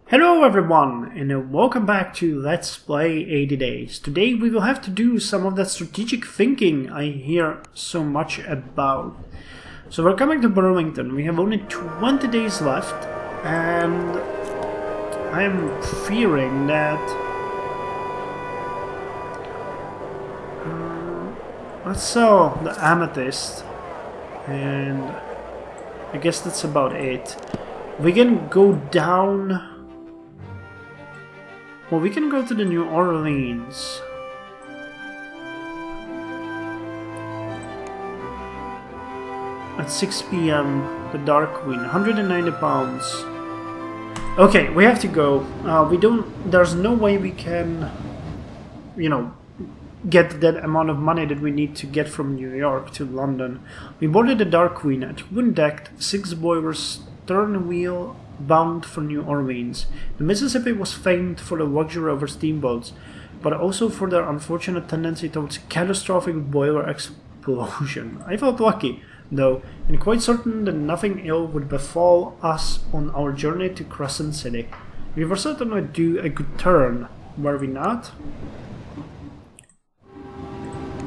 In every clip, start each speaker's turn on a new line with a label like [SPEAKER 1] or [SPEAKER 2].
[SPEAKER 1] Hello everyone, and welcome back to Let's Play 80 Days. Today we will have to do some of that strategic thinking I hear so much about. So we're coming to Burlington. We have only 20 days left, and I'm fearing that... let's sell the Amethyst, and I guess that's about it. We can go down... Well, we can go to the New Orleans. At 6 p.m. The Dark Queen, 190 pounds. Okay, we have to go. There's no way we can, get that amount of money that we need to get from New York to London. We boarded the Dark Queen, a twin-decked, 6-boiler stern wheel bound for New Orleans. The Mississippi was famed for the luxury of her steamboats, but also for their unfortunate tendency towards catastrophic boiler explosion. I felt lucky, though, and quite certain that nothing ill would befall us on our journey to Crescent City. We were certain to do a good turn, were we not?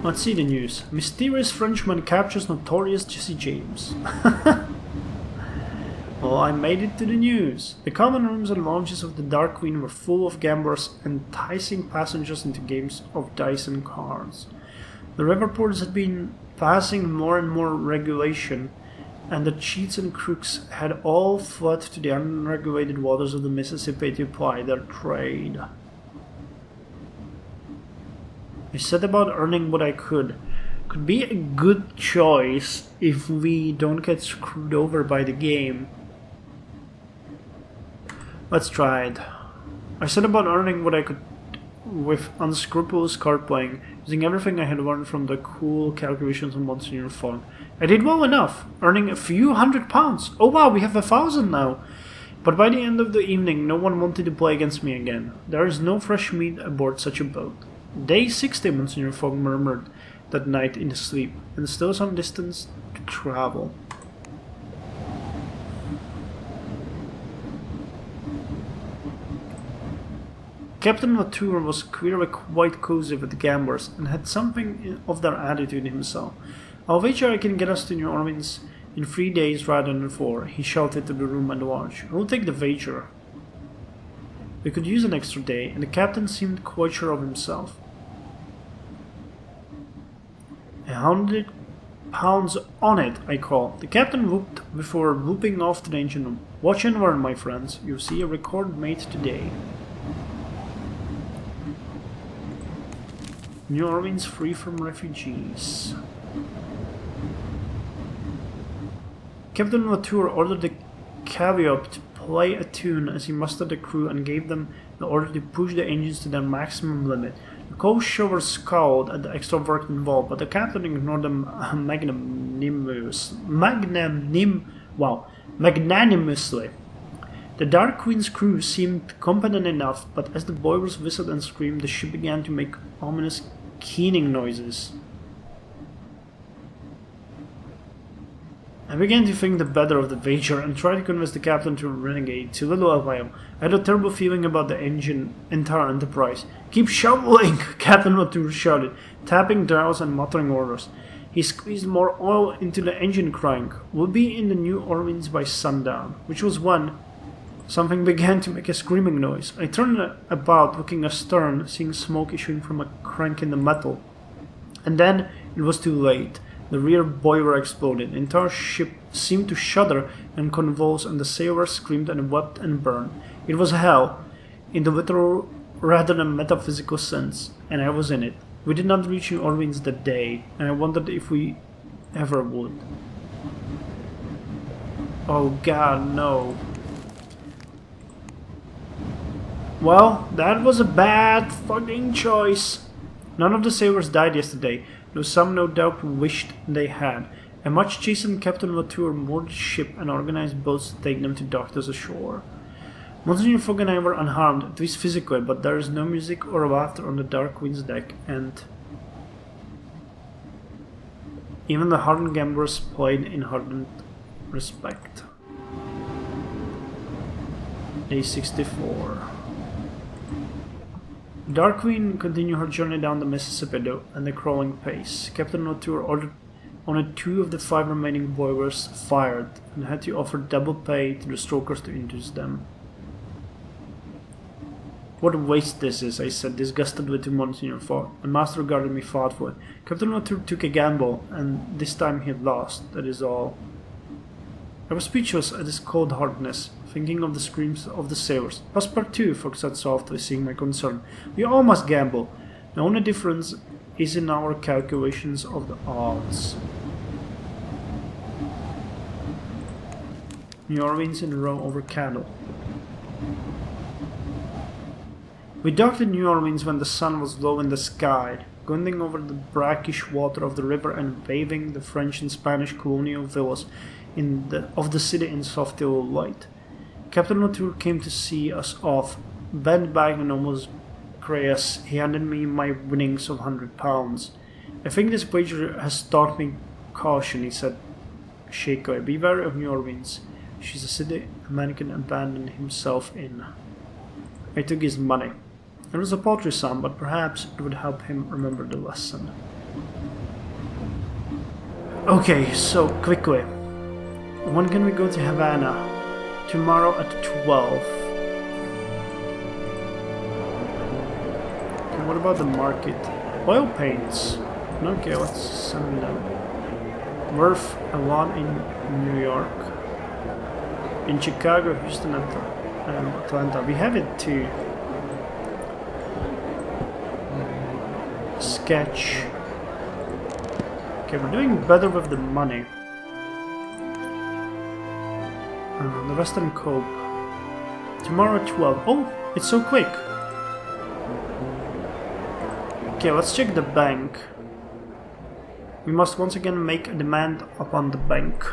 [SPEAKER 1] Let's see the news. Mysterious Frenchman captures notorious Jesse James. Well, I made it to the news. The common rooms and lounges of the Dark Queen were full of gamblers, enticing passengers into games of dice and cards. The riverports had been passing more and more regulation, and the cheats and crooks had all fled to the unregulated waters of the Mississippi to ply their trade. I set about earning what I could. Could be a good choice if we don't get screwed over by the game. Let's try it. I set about earning what I could with unscrupulous card playing, using everything I had learned from the cool calculations on Monsignor Fogg. I did well enough, earning a few £100. Oh wow, we have 1,000 now! But by the end of the evening, no one wanted to play against me again. There is no fresh meat aboard such a boat. Day 60, Monsignor Fogg murmured that night in his sleep, and still some distance to travel. Captain Latour was clearly quite cozy with the gamblers, and had something of their attitude himself. "I'll wager I can get us to New Orleans in 3 days rather than 4, he shouted to the room at the watch. "I'll take the wager." We could use an extra day, and the captain seemed quite sure of himself. 100 pounds on it, I called. The captain whooped before whooping off to the engine room. "Watch and learn, my friends. You'll see a record made today." New Orleans free from refugees. Captain Latour ordered the caveat to play a tune as he mustered the crew and gave them the order to push the engines to their maximum limit. The co-shower scowled at the extra work involved, but the captain ignored them magnanimously. The Dark Queen's crew seemed competent enough, but as the boilers whistled and screamed, the ship began to make ominous keening noises. I began to think the better of the wager and tried to convince the captain to renegade, to little avail. I had a terrible feeling about the entire enterprise. "Keep shoveling!" Captain Latour shouted, tapping dials and muttering orders. He squeezed more oil into the engine crank. "We'll be in the New Orleans by sundown," which was when something began to make a screaming noise. I turned about, looking astern, seeing smoke issuing from a crank in the metal. And then it was too late. The rear boiler exploded. The entire ship seemed to shudder and convulse, and the sailors screamed and wept and burned. It was hell, in the literal rather than metaphysical sense, and I was in it. We did not reach New Orleans that day, and I wondered if we ever would. Oh God, no. Well, that was a bad fucking choice. None of the sailors died yesterday, though some no doubt wished they had. A much chastened Captain Latour moored the ship and organized boats to take them to doctors ashore. Monsignor Fogg and I were unharmed, at least physically, but there is no music or laughter on the Dark Queen's deck, and even the hardened gamblers played in hardened respect. A64. Dark Queen continued her journey down the Mississippi at a crawling pace. Captain O'Toole ordered only 2 of the 5 remaining boilers fired and had to offer double pay to the strokers to induce them. What a waste this is, I said, disgusted with the Monsignor thought. The master regarded me thoughtfully. Captain O'Toole took a gamble, and this time he had lost, that is all. I was speechless at his cold hardness, thinking of the screams of the sailors. Passepartout, Fox said softly, seeing my concern. We all must gamble. The only difference is in our calculations of the odds. New Orleans in a row over cattle. We docked in New Orleans when the sun was low in the sky, glinting over the brackish water of the river and waving the French and Spanish colonial villas of the city in soft yellow light. Captain O'Toole came to see us off. Bent back and almost curious, he handed me my winnings of £100. I think this wager has taught me caution, he said shakily. Be wary of New Orleans. She's a city a man can abandon himself in. I took his money. It was a paltry sum, but perhaps it would help him remember the lesson. Okay, so quickly. When can we go to Havana? Tomorrow at 12. Okay, what about the market? Oil paints. Okay, let's send them. Worth a lot in New York. In Chicago, Houston, and Atlanta. We have it too. Sketch. Okay, we're doing better with the money. The Western Cope. Tomorrow at 12. Oh, it's so quick. Okay, let's check the bank. We must once again make a demand upon the bank.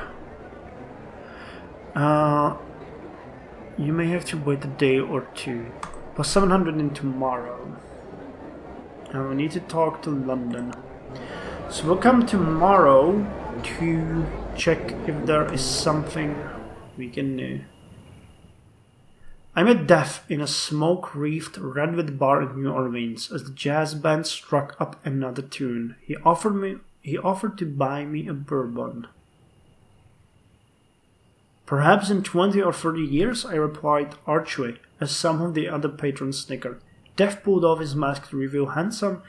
[SPEAKER 1] You may have to wait a day or two. Plus 700 in tomorrow. And we need to talk to London. So we'll come tomorrow to check if there is something we can do. I met Death in a smoke-wreathed redwood bar in New Orleans as the jazz band struck up another tune. He offered to buy me a bourbon. Perhaps in 20 or 30 years, I replied archly, as some of the other patrons snickered. Death pulled off his mask to reveal handsome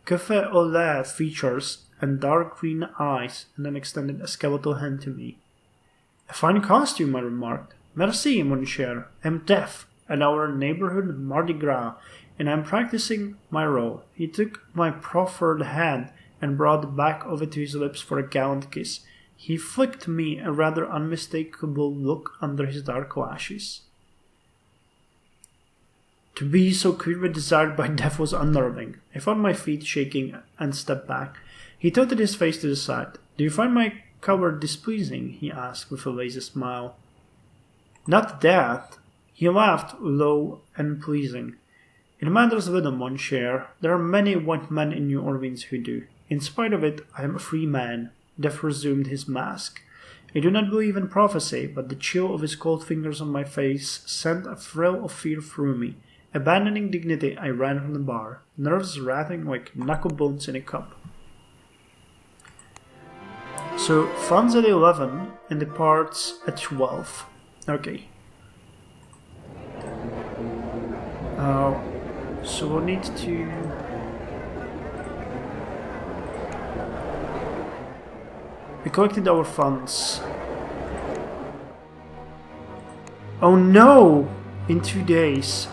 [SPEAKER 1] café au lait features and dark green eyes, and then extended a skeletal hand to me. A fine costume, I remarked. Merci, mon cher. I'm Death, at our neighborhood Mardi Gras, and I'm practicing my role. He took my proffered hand and brought the back of it to his lips for a gallant kiss. He flicked me a rather unmistakable look under his dark lashes. To be so clearly desired by Death was unnerving. I found my feet shaking and stepped back. He tilted his face to the side. Do you find my cover displeasing? He asked with a lazy smile. Not that. He laughed, low and pleasing. It matters little, mon cher. There are many white men in New Orleans who do. In spite of it, I am a free man. Death resumed his mask. I do not believe in prophecy, but the chill of his cold fingers on my face sent a thrill of fear through me. Abandoning dignity, I ran from the bar, nerves rattling like knuckle bones in a cup. So, funds at 11 and departs at 12. Okay. So we'll need to... We collected our funds. Oh no! In 2 days.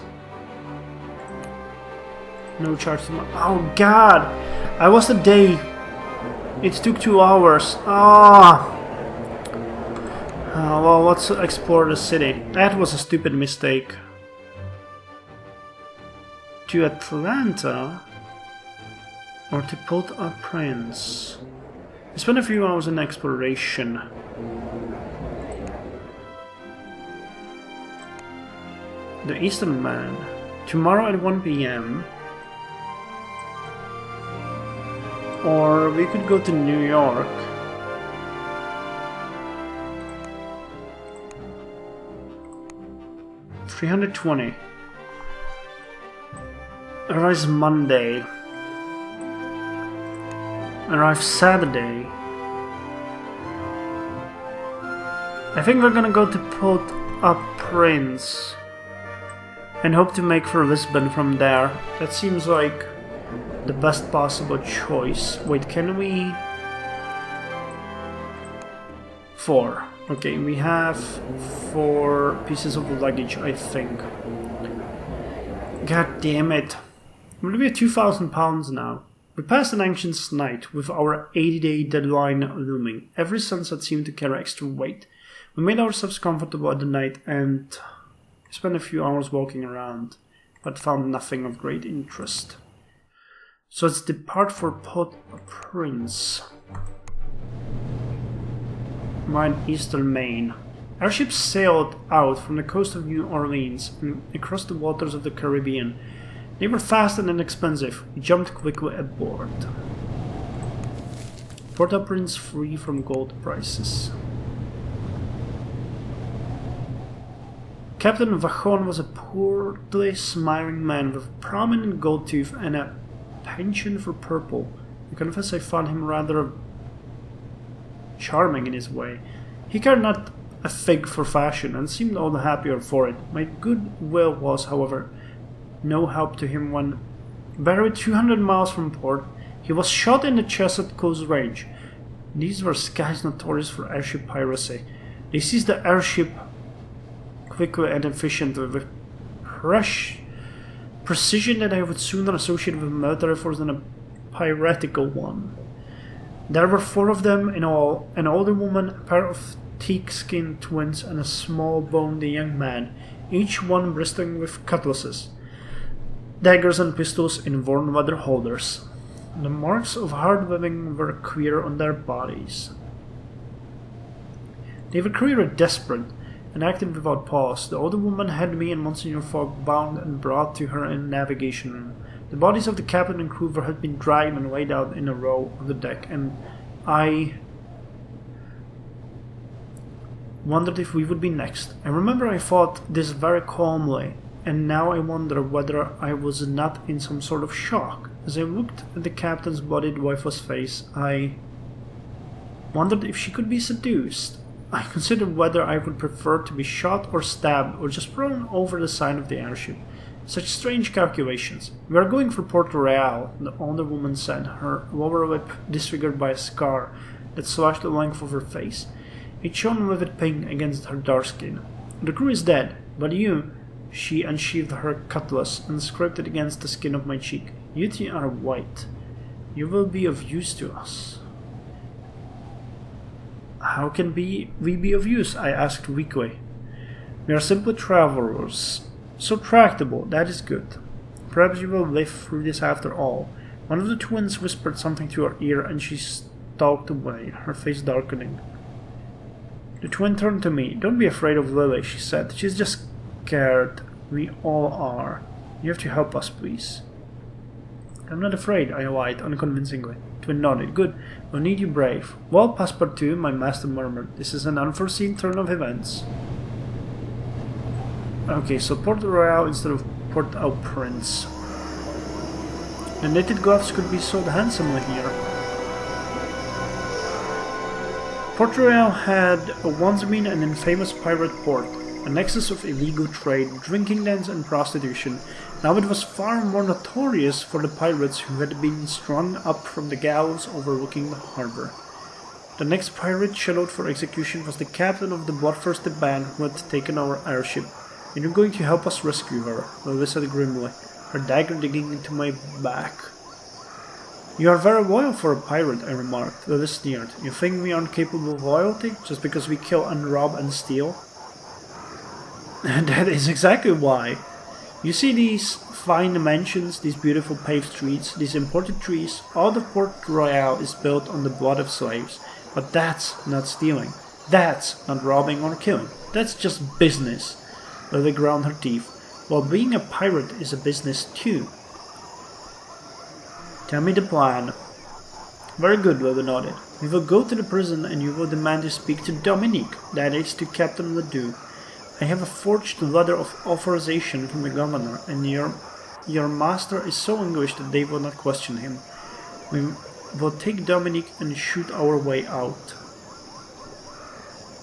[SPEAKER 1] No charge to my... Oh god! I lost a day. It took 2 hours. Well, let's explore the city. That was a stupid mistake. To Atlanta? Or to Port-au-Prince? I spent a few hours in exploration. The Eastern Man. Tomorrow at 1 PM. Or we could go to New York. 320. Arrives Monday. Arrives Saturday. I think we're gonna go to Port-au-Prince and hope to make for Lisbon from there. That seems like the best possible choice. Wait, can we... 4. Okay, we have 4 pieces of luggage, I think. God damn it. I'm gonna be at £2,000 now. We passed an anxious night with our 80-day deadline looming. Every sunset seemed to carry extra weight. We made ourselves comfortable at the night and spent a few hours walking around, but found nothing of great interest. So let's depart for Port-au-Prince. We're in eastern Maine. Our ship sailed out from the coast of New Orleans and across the waters of the Caribbean. They were fast and inexpensive. We jumped quickly aboard. Port-au-Prince free from gold prices. Captain Vachon was a portly, smiling man with a prominent gold tooth and a penchant for purple. I confess I found him rather charming in his way. He cared not a fig for fashion and seemed all the happier for it. My goodwill was, however, no help to him when, buried 200 miles from port, he was shot in the chest at close range. These were skies notorious for airship piracy. They seized the airship quickly and efficiently with precision that I would sooner associate with a military force than a piratical one. There were 4 of them in all, an older woman, a pair of teak-skinned twins, and a small-boned young man, each one bristling with cutlasses, daggers and pistols in worn leather holders. The marks of hard weaving were queer on their bodies. They were clearly desperate, and acted without pause. The older woman had me and Monsignor Fogg bound and brought to her in the navigation room. The bodies of the captain and crew had been dragged and laid out in a row on the deck, and I wondered if we would be next. I remember I thought this very calmly, and now I wonder whether I was not in some sort of shock. As I looked at the captain's bloodied, lifeless face, I wondered if she could be seduced. I considered whether I would prefer to be shot or stabbed or just thrown over the side of the airship. Such strange calculations. "We are going for Port Royal," the older woman said, her lower lip disfigured by a scar that slashed the length of her face. It shone vivid pink against her dark skin. "The crew is dead, but you..." She unsheathed her cutlass and scraped it against the skin of my cheek. "You 3 are white. You will be of use to us." "How can we be of use?" I asked weakly. "We are simply travelers. So tractable, that is good. Perhaps you will live through this after all." One of the twins whispered something to her ear and she stalked away, her face darkening. The twin turned to me. "Don't be afraid of Lily," she said. "She's just scared. We all are. You have to help us, please." "I'm not afraid," I lied unconvincingly. Twin nodded. "Good. We'll need you brave." "Well, Passepartout," my master murmured, "this is an unforeseen turn of events." Okay, so Port Royal instead of Port-au-Prince. The knitted gloves could be sold handsomely here. Port Royal had once been an infamous pirate port, a nexus of illegal trade, drinking dens and prostitution. Now it was far more notorious for the pirates who had been strung up from the gallows overlooking the harbor. The next pirate scheduled for execution was the captain of the bloodthirsty band who had taken our airship. "And you're going to help us rescue her," Lily said grimly, her dagger digging into my back. "You are very loyal for a pirate," I remarked. Lily sneered. "You think we aren't capable of loyalty, just because we kill and rob and steal?" "And that is exactly why. You see these fine mansions, these beautiful paved streets, these imported trees, all the Port Royal is built on the blood of slaves. But that's not stealing. That's not robbing or killing. That's just business." Lily ground her teeth. "Well, being a pirate is a business too." "Tell me the plan." "Very good," Lily nodded. "We will go to the prison and you will demand to speak to Dominique, that is, to Captain Ledoux. I have a forged letter of authorization from the governor, and your master is so English that they will not question him. We will take Dominique and shoot our way out.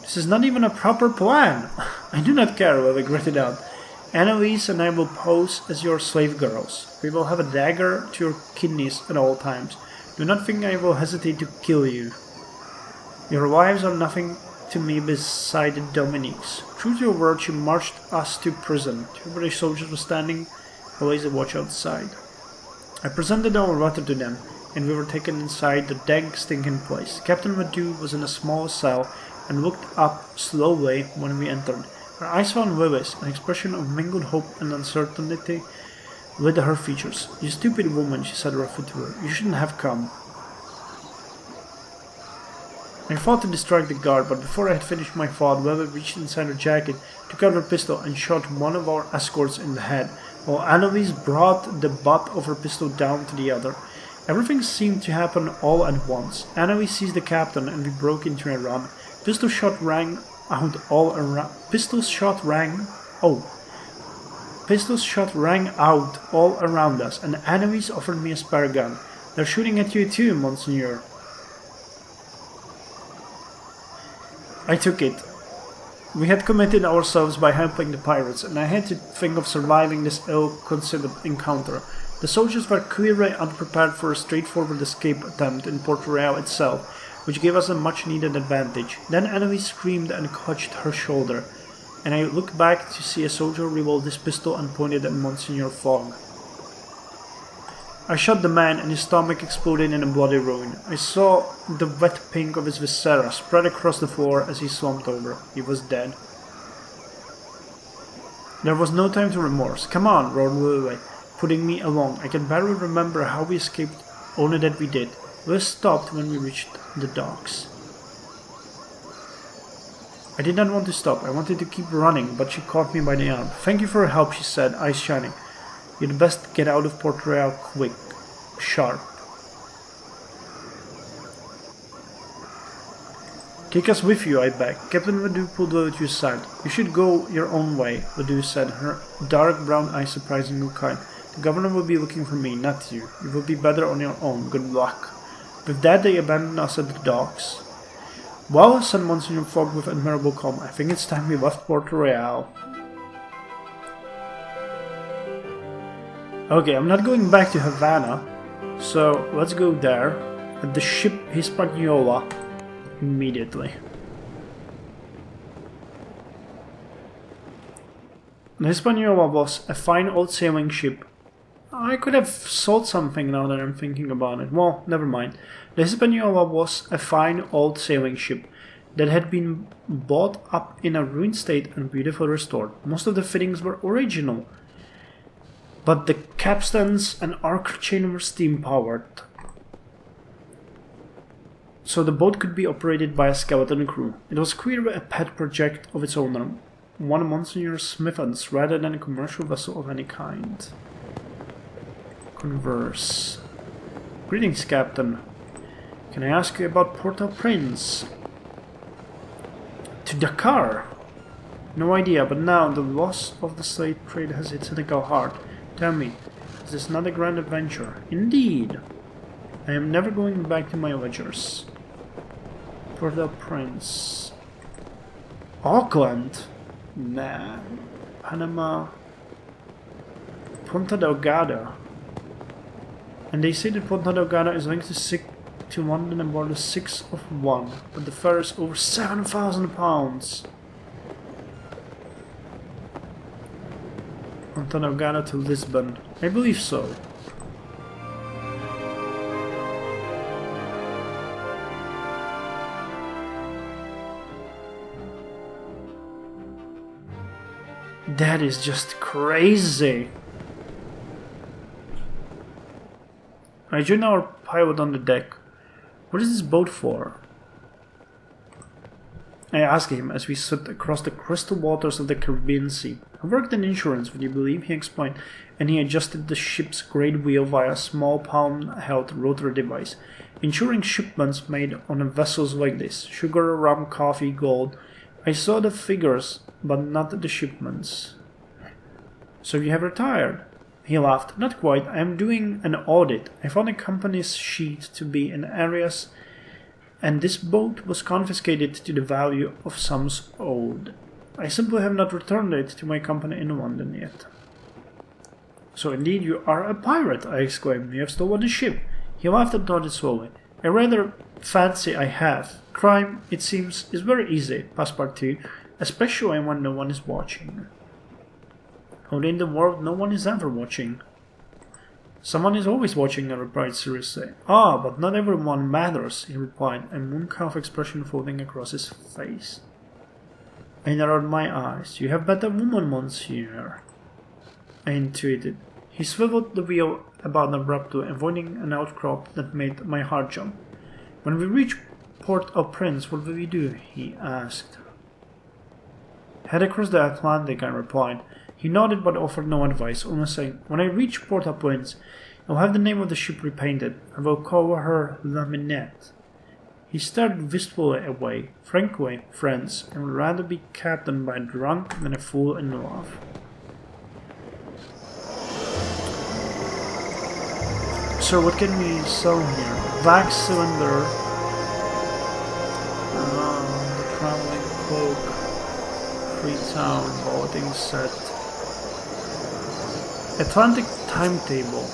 [SPEAKER 1] This is not even a proper plan. I do not care, Lily gritted out. Annalise and I will pose as your slave girls. We will have a dagger to your kidneys at all times. Do not think I will hesitate to kill you. Your wives are nothing to me beside Dominique's. True to your word, she marched us to prison. 2 British soldiers were standing a lazy watch outside. I presented our letter to them, and we were taken inside the dank, stinking place. Captain Ledoux was in a small cell and looked up slowly when we entered. Her eyes found Lily's, an expression of mingled hope and uncertainty lit her features. "You stupid woman," she said roughly to her. "You shouldn't have come." I fought to distract the guard, but before I had finished my thought, Lily reached inside her jacket, took out her pistol, and shot one of our escorts in the head, while Annalise brought the butt of her pistol down to the other. Everything seemed to happen all at once. Annalise seized the captain, and we broke into a run. Pistol shot rang out all around us, and Annalise offered me a spare gun. "They're shooting at you too, Monseigneur." I took it. We had committed ourselves by helping the pirates, and I had to think of surviving this ill-considered encounter. The soldiers were clearly unprepared for a straightforward escape attempt in Port Royal itself, which gave us a much-needed advantage. Then Annalise screamed and clutched her shoulder, and I looked back to see a soldier reload his pistol and pointed at Monsieur Fogg. I shot the man, and his stomach exploded in a bloody ruin. I saw the wet pink of his viscera spread across the floor as he slumped over. He was dead. There was no time to remorse. "Come on," roared Lily, putting me along. I can barely remember how we escaped, only that we did. We stopped when we reached the docks. I did not want to stop. I wanted to keep running, but she caught me by the arm. "Thank you for your help," she said, eyes shining. "You'd best get out of Port Royal quick. Sharp." "Take us with you," I begged. Captain Ledoux pulled Lily to his side. "You should go your own way," Ledoux said, her dark brown eyes surprisingly kind. "The governor will be looking for me, not you. You will be better on your own. Good luck." With that, they abandoned us at the docks. "Well," said Monsieur Fogg with admirable calm, "I think it's time we left Port Royal." Okay, I'm not going back to Havana, so let's go there at the ship Hispaniola immediately. The Hispaniola was a fine old sailing ship. I could have sold something now that I'm thinking about it. Well, never mind. The Hispaniola was a fine old sailing ship that had been bought up in a ruined state and beautifully restored. Most of the fittings were original, but the capstans and arc chain were steam-powered, so the boat could be operated by a skeleton crew. It was clearly a pet project of its owner, one Monsieur Smithens, rather than a commercial vessel of any kind. Converse. "Greetings, Captain. Can I ask you about Port-au-Prince?" "To Dakar?" "No idea, but now the loss of the slave trade has hit cynical heart. Tell me, is this not a grand adventure?" "Indeed. I am never going back to my ledgers." Port-au-Prince. Auckland? Nah. Panama. Ponta Delgada. And they say that Ponta Delgada is linked to London aboard the 6 of 1, but the fare is over £7,000. Ponta Delgada to Lisbon. I believe so. That is just crazy. I join our pilot on the deck. "What is this boat for?" I ask him as we sit across the crystal waters of the Caribbean Sea. "I worked in insurance, would you believe?" he explained, and he adjusted the ship's great wheel via a small palm-held rotary device, ensuring shipments made on vessels like this: sugar, rum, coffee, gold, I saw the figures, but not the shipments. So you have retired? He laughed. Not quite. I am doing an audit. I found a company's sheet to be in arrears, and this boat was confiscated to the value of sums owed. I simply have not returned it to my company in London yet. So indeed you are a pirate, I exclaimed. You have stolen a ship. He laughed and nodded slowly. I rather fancy I have. Crime, it seems, is very easy, Passepartout, especially when no one is watching. Out in the world, no one is ever watching. Someone is always watching, I replied seriously. Ah, but not everyone matters, he replied, a mooncalf expression floating across his face. I narrowed my eyes. You have bet a woman, monsieur, I entreated. He swiveled the wheel about abruptly, avoiding an outcrop that made my heart jump. When we reach Port-au-Prince, what will you do? He asked. Head across the Atlantic, I replied. He nodded but offered no advice, almost saying, when I reach Port-au-Prince, I'll have the name of the ship repainted. I will call her La Minette. He stared wistfully away. Frankly, friends, I would rather be captained by a drunk than a fool in love. So what can we sell here? Wax cylinder, the traveling cloak, Freetown, balloting set, Atlantic timetable.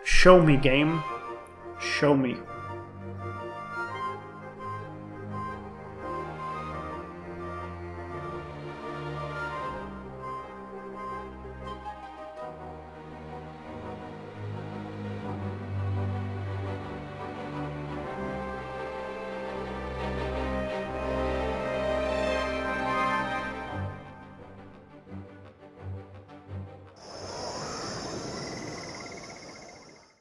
[SPEAKER 1] Show me, game. Show me.